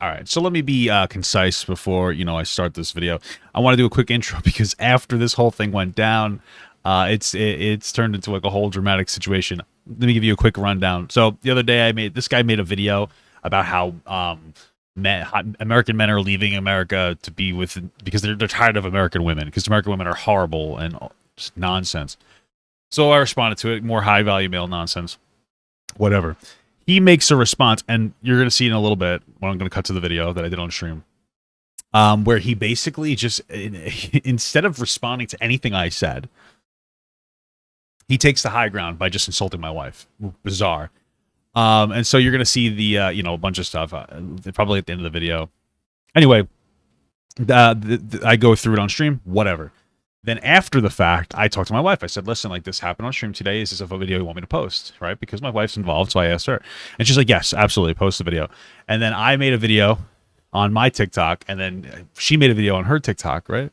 All right, so let me be concise before I start this video. I want to do a quick intro because after this whole thing went down, it's turned into like a whole dramatic situation. Let me give you a quick rundown. So the other day, this guy made a video about how American men are leaving America to be with because they're tired of American women because American women are horrible and just nonsense. So I responded to it, more high value male nonsense, whatever. He makes a response, and you're going to see in a little bit when I'm going to cut to the video that I did on stream, where he basically just, instead of responding to anything I said, he takes the high ground by just insulting my wife. Bizarre. And so you're going to see the, a bunch of stuff, probably at the end of the video. Anyway, I go through it on stream, whatever. Then after the fact, I talked to my wife. I said, listen, like this happened on stream today. Is this a video you want me to post? Right? Because my wife's involved. So I asked her. And she's like, yes, absolutely. Post the video. And then I made a video on my TikTok. And then she made a video on her TikTok. Right?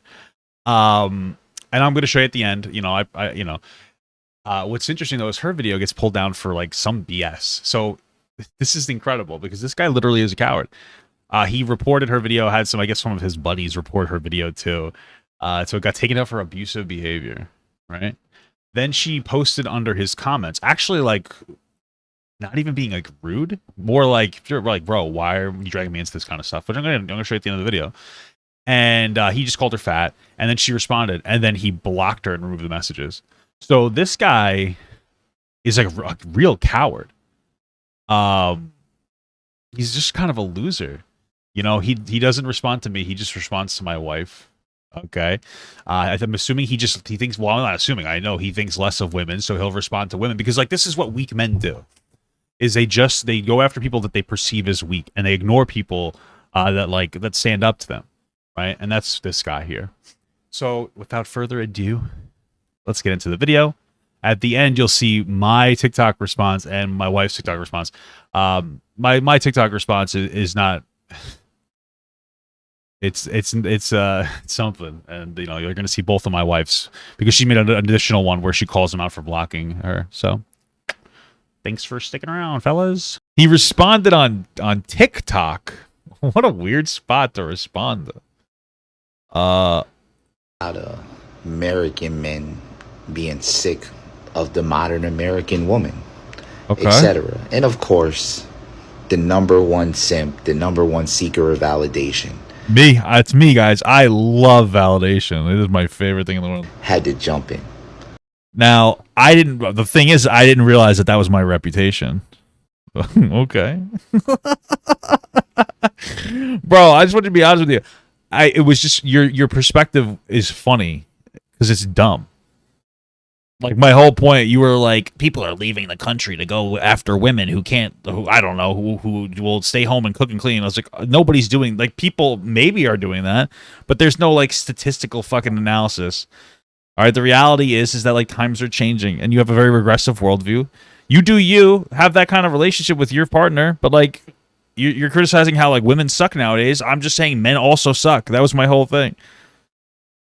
And I'm going to show you at the end, what's interesting though is her video gets pulled down for like some BS. So this is incredible because this guy literally is a coward. He reported her video, had some of his buddies report her video too. So it got taken out for abusive behavior, right? Then she posted under his comments, actually like not even being like rude, more like bro, why are you dragging me into this kind of stuff? Which I'm gonna show you at the end of the video. And he just called her fat, and then she responded, and then he blocked her and removed the messages. So this guy is like a real coward. He's just kind of a loser. He doesn't respond to me. He just responds to my wife. Okay. I'm assuming he thinks, well, I'm not assuming. I know he thinks less of women, so he'll respond to women because like this is what weak men do. Is they go after people that they perceive as weak and they ignore people that stand up to them. Right? And that's this guy here. So without further ado, let's get into the video. At the end, you'll see my TikTok response and my wife's TikTok response. My TikTok response is not. It's something, and you're gonna see both of my wife's because she made an additional one where she calls him out for blocking her. So thanks for sticking around, fellas. He responded on TikTok. What a weird spot to respond to. Lot of American men being sick of the modern American woman, okay, etc. And of course, the number one simp, the number one seeker of validation. Me, it's me, guys. I love validation. It is my favorite thing in the world. Had to jump in. Now, the thing is, I didn't realize that was my reputation. Okay. Bro, I just wanted to be honest with you. It was just, your perspective is funny because it's dumb. Like my whole point, you were like, people are leaving the country to go after women who will stay home and cook and clean. I was like, nobody's doing, like, people maybe are doing that, but there's no like statistical fucking analysis. All right, the reality is that like times are changing, and you have a very regressive worldview. You have that kind of relationship with your partner, but like you're criticizing how like women suck nowadays. I'm just saying men also suck. That was my whole thing.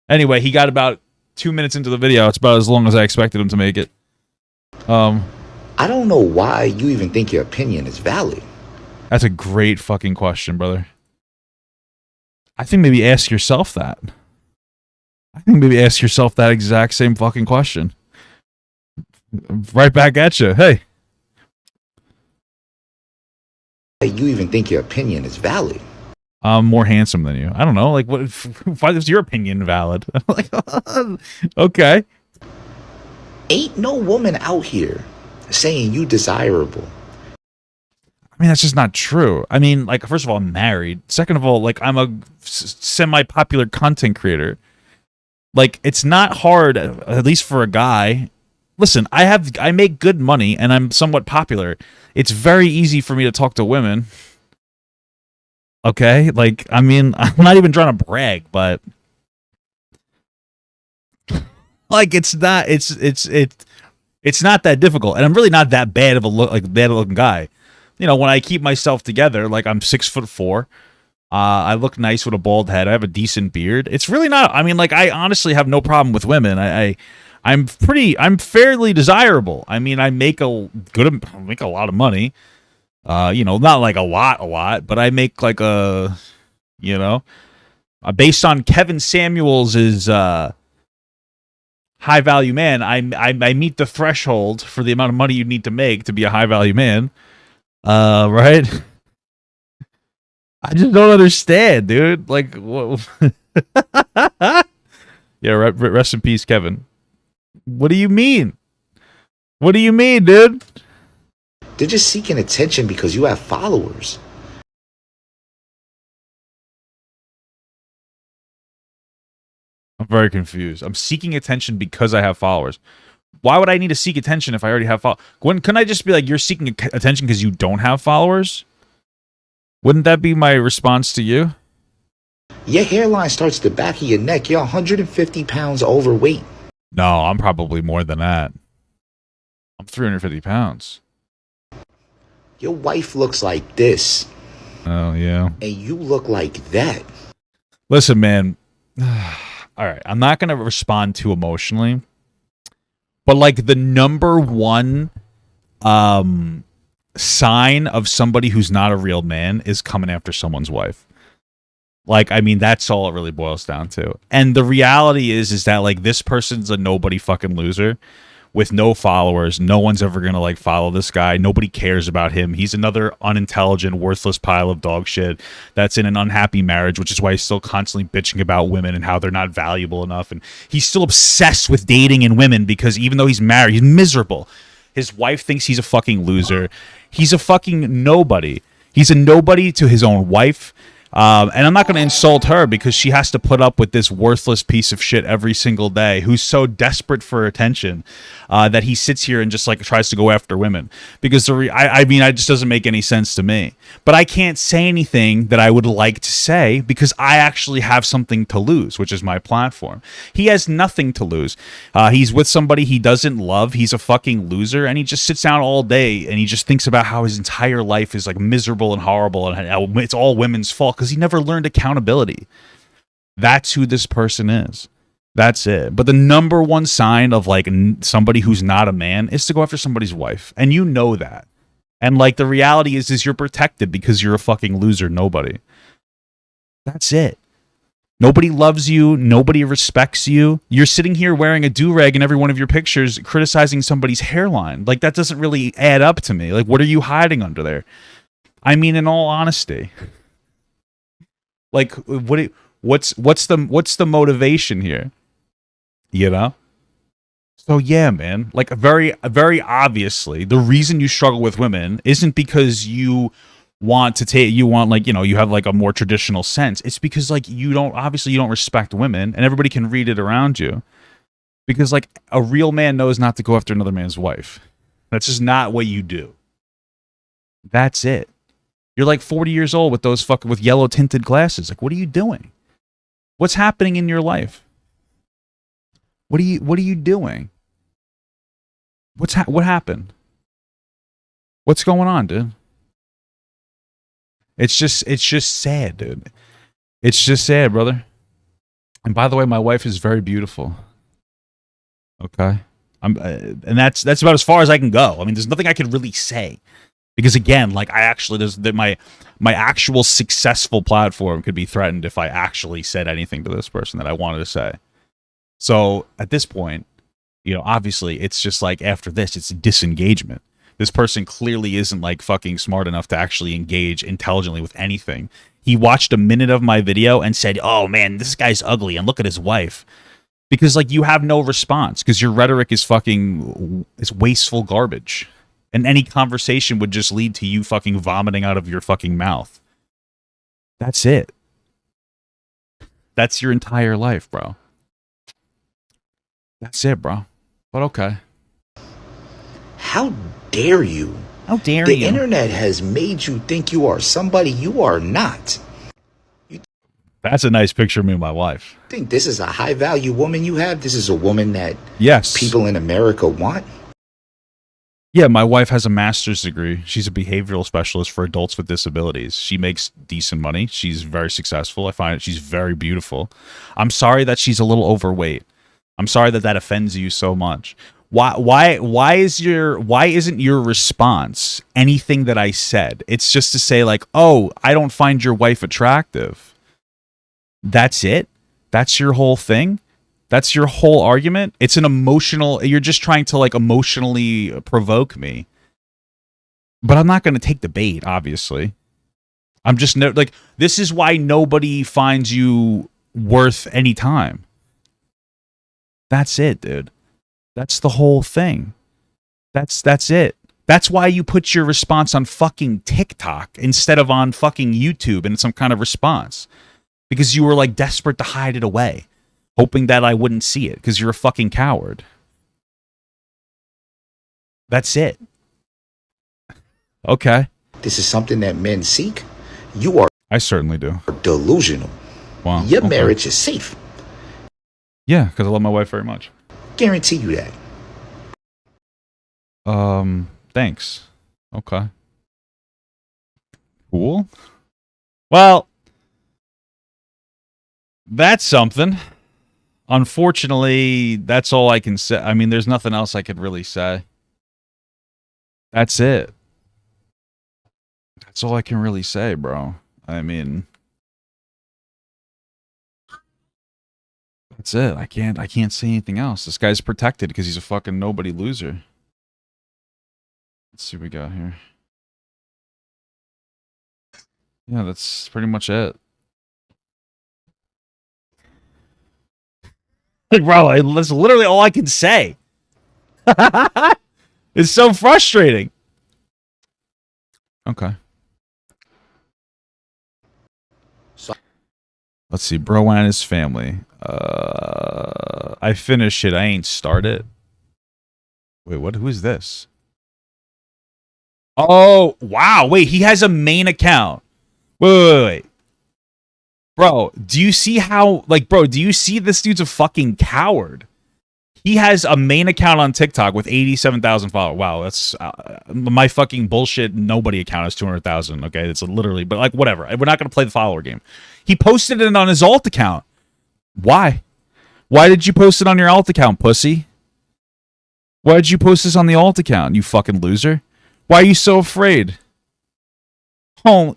Anyway, he got about 2 minutes into the video. It's about as long as I expected him to make it. I don't know why you even think your opinion is valid. That's a great fucking question, brother. I think maybe ask yourself that. I think maybe ask yourself that exact same fucking question. Right back at you. Hey. You even think your opinion is valid. I'm more handsome than you. I don't know. Like, why is your opinion valid? Like, okay. Ain't no woman out here saying you desirable. I mean, that's just not true. I mean, like, first of all, I'm married. Second of all, like, I'm a semi-popular content creator. Like, it's not hard, at least for a guy. Listen, I make good money, and I'm somewhat popular. It's very easy for me to talk to women. Okay, like, I mean, I'm not even trying to brag, but like, it's not that difficult, and I'm really not that bad of a looking guy. When I keep myself together, like, I'm 6'4". I look nice with a bald head. I have a decent beard. It's really not. I mean, like, I honestly have no problem with women. I'm fairly desirable. I mean, I make a lot of money. You know, not like a lot, but I make like a, you know, based on Kevin Samuels' high value man, I meet the threshold for the amount of money you need to make to be a high value man. Right? I just don't understand, dude. Like, what? Yeah, rest in peace, Kevin. What do you mean? What do you mean, dude? They're just seeking attention because you have followers. I'm very confused. I'm seeking attention because I have followers. Why would I need to seek attention if I already have followers? Couldn't I just be like, you're seeking attention because you don't have followers? Wouldn't that be my response to you? Your hairline starts at the back of your neck. You're 150 pounds overweight. No, I'm probably more than that. I'm 350 pounds. Your wife looks like this. Oh, yeah. And you look like that. Listen, man. All right, I'm not going to respond too emotionally. But like the number one sign of somebody who's not a real man is coming after someone's wife. Like, I mean, that's all it really boils down to. And the reality is that like this person's a nobody fucking loser with no followers. No one's ever going to like follow this guy. Nobody cares about him. He's another unintelligent, worthless pile of dog shit that's in an unhappy marriage, which is why he's still constantly bitching about women and how they're not valuable enough. And he's still obsessed with dating and women because even though he's married, he's miserable. His wife thinks he's a fucking loser. He's a fucking nobody. He's a nobody to his own wife. And I'm not going to insult her because she has to put up with this worthless piece of shit every single day who's so desperate for attention that he sits here and just like tries to go after women. Because I mean, it just doesn't make any sense to me. But I can't say anything that I would like to say because I actually have something to lose, which is my platform. He has nothing to lose. He's with somebody he doesn't love. He's a fucking loser. And he just sits down all day and he just thinks about how his entire life is like miserable and horrible and how it's all women's fault because he never learned accountability. That's who this person is. That's it. But the number one sign of like somebody who's not a man is to go after somebody's wife. And you know that. And like the reality is you're protected because you're a fucking loser nobody. That's it. Nobody loves you. Nobody respects you. You're sitting here wearing a do-rag in every one of your pictures criticizing somebody's hairline. Like that doesn't really add up to me. Like what are you hiding under there? I mean, in all honesty. Like what's the motivation here? You know? So yeah, man. Like very obviously, the reason you struggle with women isn't because you want like, you know, you have like a more traditional sense. It's because like you don't respect women and everybody can read it around you. Because like a real man knows not to go after another man's wife. That's just not what you do. That's it. You're like 40 years old with those with yellow tinted glasses. Like, what are you doing? What's happening in your life? What are you doing? What happened? What's going on, dude? It's just sad, dude. It's just sad, brother. And by the way, my wife is very beautiful. Okay. And that's about as far as I can go. I mean, there's nothing I can really say. Because again, like my actual successful platform could be threatened if I actually said anything to this person that I wanted to say. So at this point, you know, obviously it's just like after this, it's disengagement. This person clearly isn't like fucking smart enough to actually engage intelligently with anything. He watched a minute of my video and said, "Oh man, this guy's ugly and look at his wife." Because like you have no response because your rhetoric is wasteful garbage. And any conversation would just lead to you fucking vomiting out of your fucking mouth. That's it. That's your entire life, bro. That's it, bro. But okay. How dare you? How dare the you? The internet has made you think you are somebody you are not. That's a nice picture of me and my wife. Think this is a high value woman you have? This is a woman that people in America want? Yeah, my wife has a master's degree. She's a behavioral specialist for adults with disabilities. She makes decent money. She's very successful. I find she's very beautiful. I'm sorry that she's a little overweight. I'm sorry that offends you so much. Why isn't your response anything that I said? It's just to say like, "Oh, I don't find your wife attractive." That's it? That's your whole thing? That's your whole argument? It's an emotional, you're just trying to like emotionally provoke me. But I'm not going to take the bait, obviously. I'm just like, this is why nobody finds you worth any time. That's it, dude. That's the whole thing. That's it. That's why you put your response on fucking TikTok instead of on fucking YouTube and some kind of response. Because you were like desperate to hide it away, hoping that I wouldn't see it because you're a fucking coward. That's it. Okay. This is something that men seek. You are I certainly do. delusional. Wow. Your Okay. marriage is safe. Yeah, because I love my wife very much. Guarantee you that. Thanks. Okay. Cool. Well, that's something. Unfortunately, that's all I can say. I mean, there's nothing else I could really say. That's it. That's all I can really say, bro. I mean, that's it. I can't say anything else. This guy's protected because he's a fucking nobody loser. Let's see what we got here. Yeah, that's pretty much it. Like, bro, that's literally all I can say. It's so frustrating. Okay. Let's see, bro and his family. I finished it. I ain't started. Wait, what? Who is this? Oh, wow. Wait, he has a main account. Wait. Bro, do you see how, like, bro, do you see this dude's a fucking coward? He has a main account on TikTok with 87,000 followers. Wow, that's my fucking bullshit. Nobody account has 200,000. Okay, it's literally, but like, whatever. We're not going to play the follower game. He posted it on his alt account. Why? Why did you post it on your alt account, pussy? Why did you post this on the alt account, you fucking loser? Why are you so afraid? Oh,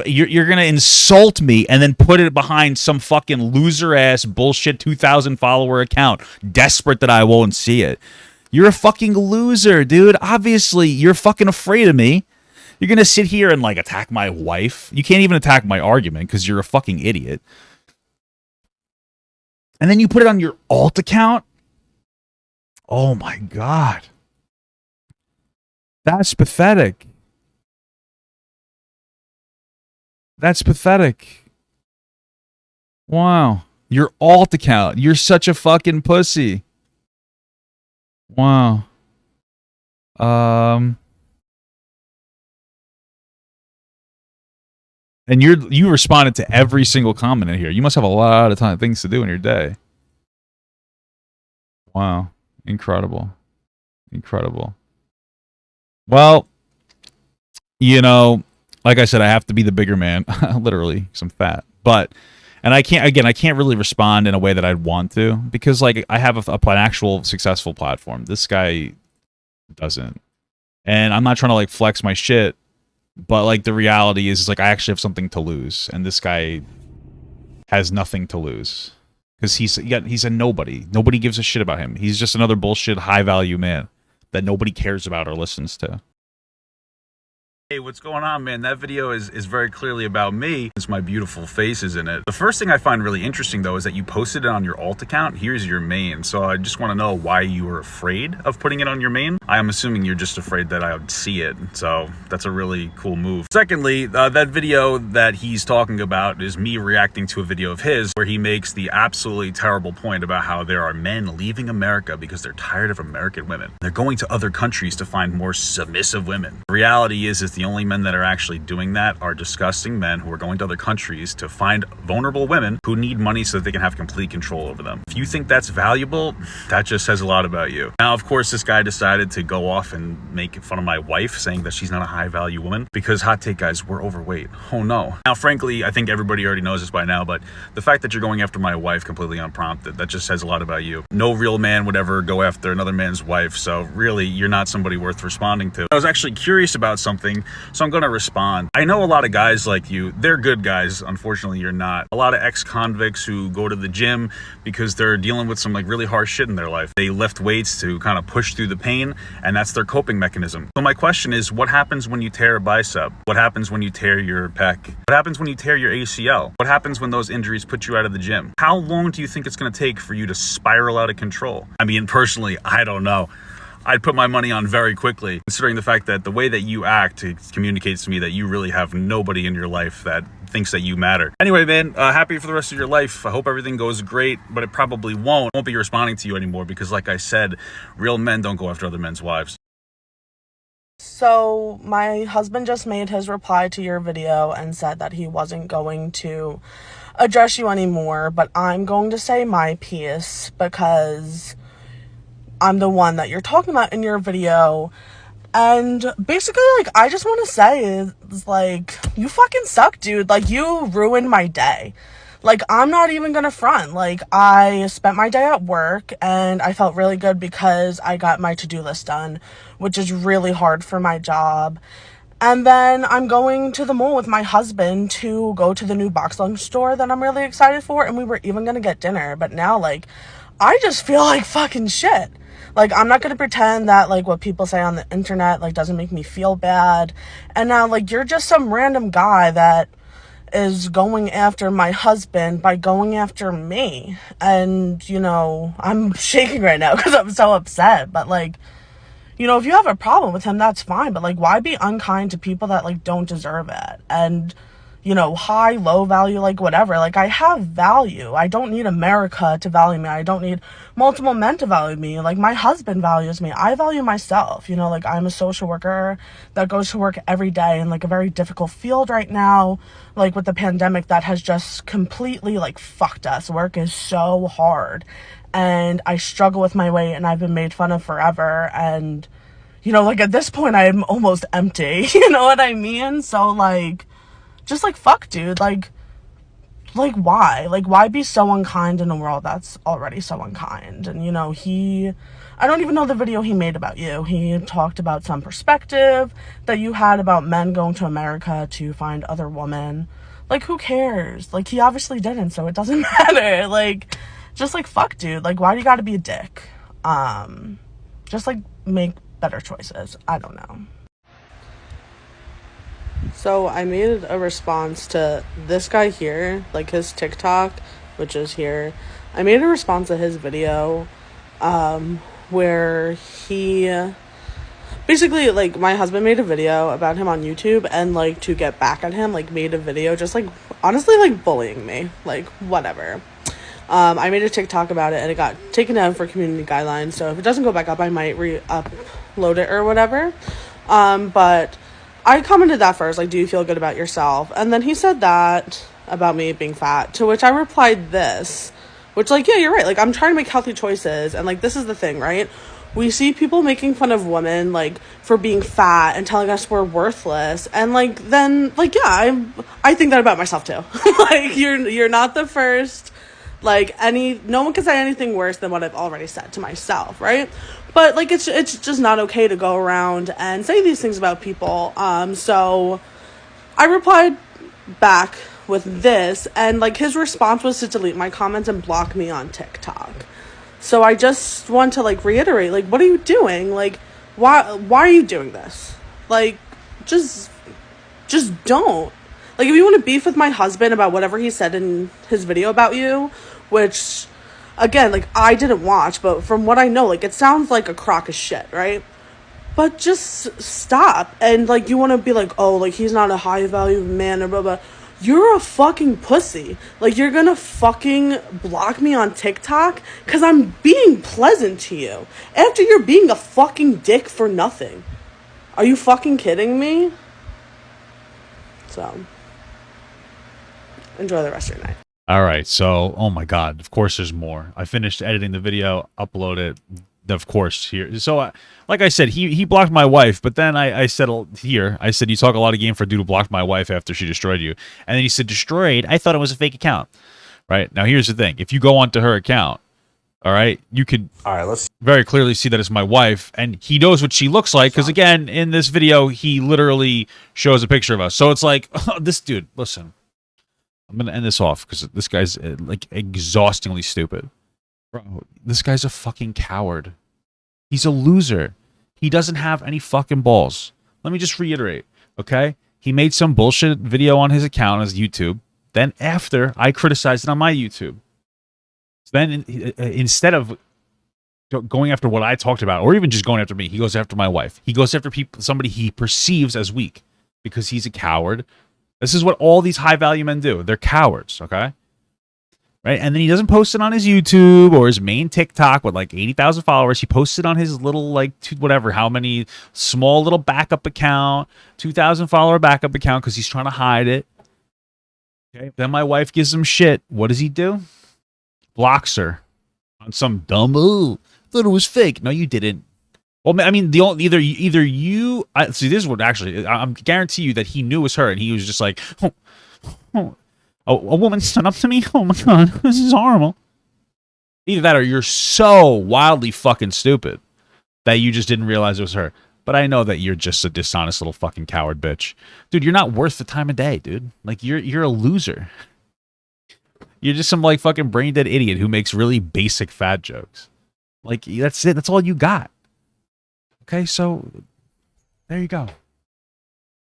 you're gonna insult me and then put it behind some fucking loser ass bullshit 2,000 follower account, desperate that I won't see it. You're a fucking loser, dude. Obviously, you're fucking afraid of me. You're gonna sit here and like attack my wife. You can't even attack my argument because you're a fucking idiot. And then you put it on your alt account. Oh my god, that's pathetic. That's pathetic. Wow. Your alt account. You're such a fucking pussy. Wow. And you responded to every single comment in here. You must have a lot of things to do in your day. Wow. Incredible. Incredible. Well, you know, like I said, I have to be the bigger man, literally, because I'm fat. But, and I can't really respond in a way that I'd want to, because, like, I have an actual successful platform. This guy doesn't. And I'm not trying to, like, flex my shit, but, like, the reality is like, I actually have something to lose, and this guy has nothing to lose. Because he's a nobody. Nobody gives a shit about him. He's just another bullshit, high-value man that nobody cares about or listens to. Hey, what's going on, man? That video is very clearly about me. It's my beautiful face is in it. The first thing I find really interesting, though, is that you posted it on your alt account. Here's your main. So I just want to know why you were afraid of putting it on your main. I am assuming you're just afraid that I would see it. So that's a really cool move. Secondly, that video that he's talking about is me reacting to a video of his where he makes the absolutely terrible point about how there are men leaving America because they're tired of American women. They're going to other countries to find more submissive women. The reality is The only men that are actually doing that are disgusting men who are going to other countries to find vulnerable women who need money so that they can have complete control over them. If you think that's valuable, that just says a lot about you. Now, of course, this guy decided to go off and make fun of my wife, saying that she's not a high value woman because, hot take guys, we're overweight. Oh no. Now, frankly, I think everybody already knows this by now, but the fact that you're going after my wife completely unprompted, that just says a lot about you. No real man would ever go after another man's wife, so really, you're not somebody worth responding to. I was actually curious about something, so I'm gonna respond. I know a lot of guys like you, they're good guys, unfortunately you're not. A lot of ex-convicts who go to the gym because they're dealing with some like really hard shit in their life. They lift weights to kind of push through the pain, and that's their coping mechanism. So my question is, what happens when you tear a bicep? What happens when you tear your pec? What happens when you tear your ACL? What happens when those injuries put you out of the gym? How long do you think it's gonna take for you to spiral out of control? I mean, personally, I don't know. I'd put my money on very quickly, considering the fact that the way that you act, it communicates to me that you really have nobody in your life that thinks that you matter. Anyway, man, happy for the rest of your life. I hope everything goes great, but it probably won't. I won't be responding to you anymore because, like I said, real men don't go after other men's wives. So my husband just made his reply to your video and said that he wasn't going to address you anymore, but I'm going to say my piece because I'm the one that you're talking about in your video. And basically, like, I just want to say is, like, you fucking suck, dude. Like, you ruined my day. Like, I'm not even gonna front. Like, I spent my day at work and I felt really good because I got my to-do list done, which is really hard for my job. And then I'm going to the mall with my husband to go to the new box lunch store that I'm really excited for, and we were even gonna get dinner. But now, like, I just feel like fucking shit. Like, I'm not gonna pretend that, like, what people say on the internet, like, doesn't make me feel bad. And now, like, you're just some random guy that is going after my husband by going after me. And, you know, I'm shaking right now because I'm so upset. But, like, you know, if you have a problem with him, that's fine. But, like, why be unkind to people that, like, don't deserve it? And, you know, high, low value, like, whatever. Like, I have value. I don't need America to value me. I don't need multiple men to value me. Like, my husband values me. I value myself. You know, like, I'm a social worker that goes to work every day in, like, a very difficult field right now. Like, with the pandemic that has just completely, like, fucked us. Work is so hard. And I struggle with my weight, and I've been made fun of forever. And, you know, like, at this point, I'm almost empty. You know what I mean? So, like, just, like, fuck, dude. Like, why? Like, why be so unkind in a world that's already so unkind? And, you know, I don't even know the video he made about you. He talked about some perspective that you had about men going to America to find other women. Like, who cares? Like, he obviously didn't, so it doesn't matter. Like, just, like, fuck, dude. Like, why do you gotta be a dick? Just, like, make better choices. I don't know. So I made a response to this guy here, like his TikTok, which is here. I made a response to his video, where he basically, like, my husband made a video about him on YouTube, and, like, to get back at him, like, made a video just, like, honestly, like, bullying me, like, whatever. I made a TikTok about it, and it got taken down for community guidelines, so if it doesn't go back up, I might re-upload it or whatever. But I commented that first, like, do you feel good about yourself? And then he said that about me being fat, to which I replied this, which, like, yeah, you're right. Like, I'm trying to make healthy choices, and, like, this is the thing, right? We see people making fun of women, like, for being fat and telling us we're worthless, and, like, then, like, yeah, I think that about myself, too. Like, you're not the first. Like, no one can say anything worse than what I've already said to myself, right? But, like, it's just not okay to go around and say these things about people. So I replied back with this, and, like, his response was to delete my comments and block me on TikTok. So I just want to, like, reiterate, like, what are you doing? Like, why are you doing this? Like, just don't. Like, if you want to beef with my husband about whatever he said in his video about you, which, again, like, I didn't watch, but from what I know, like, it sounds like a crock of shit, right? But just stop. And, like, you want to be like, oh, like, he's not a high value man or blah, blah. You're a fucking pussy. Like, you're gonna fucking block me on TikTok because I'm being pleasant to you after you're being a fucking dick for nothing. Are you fucking kidding me? So enjoy the rest of your night. All right, so oh my god, of course there's more. I finished editing the video, upload it, of course here. So like I said, he blocked my wife, but then I said here, I said you talk a lot of game for a dude who blocked my wife after she destroyed you, and then he said destroyed. I thought it was a fake account. Right now, here's the thing: if you go onto her account, all right, you could let's very clearly see that it's my wife, and he knows what she looks like because again, in this video, he literally shows a picture of us. So it's like, oh, this dude, listen. I'm going to end this off because this guy's like exhaustingly stupid. Bro, this guy's a fucking coward. He's a loser. He doesn't have any fucking balls. Let me just reiterate, okay? He made some bullshit video on his account, his YouTube. Then after, I criticized it on my YouTube. So then instead of going after what I talked about, or even just going after me, he goes after my wife. He goes after somebody he perceives as weak because he's a coward. This is what all these high-value men do. They're cowards, okay? Right? And then he doesn't post it on his YouTube or his main TikTok with like 80,000 followers. He posts it on his little, like, whatever, how many, small little backup account, 2,000 follower backup account because he's trying to hide it. Okay? Then my wife gives him shit. What does he do? Blocks her on some dumb, thought it was fake. No, you didn't. Well, I mean, either you see, this is what actually I'm guarantee you that he knew it was her, and he was just like, a woman stood up to me. Oh my god, this is horrible. Either that, or you're so wildly fucking stupid that you just didn't realize it was her. But I know that you're just a dishonest little fucking coward bitch, dude. You're not worth the time of day, dude. Like you're a loser. You're just some like fucking brain dead idiot who makes really basic fat jokes. Like that's it. That's all you got. Okay, so there you go.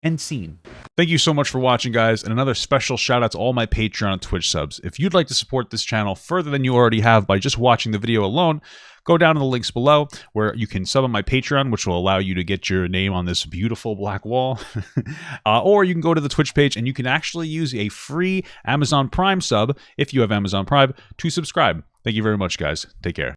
End scene. Thank you so much for watching, guys, and another special shout out to all my Patreon and Twitch subs. If you'd like to support this channel further than you already have by just watching the video alone, go down to the links below where you can sub on my Patreon, which will allow you to get your name on this beautiful black wall. Or you can go to the Twitch page and you can actually use a free Amazon Prime sub, if you have Amazon Prime, to subscribe. Thank you very much, guys. Take care.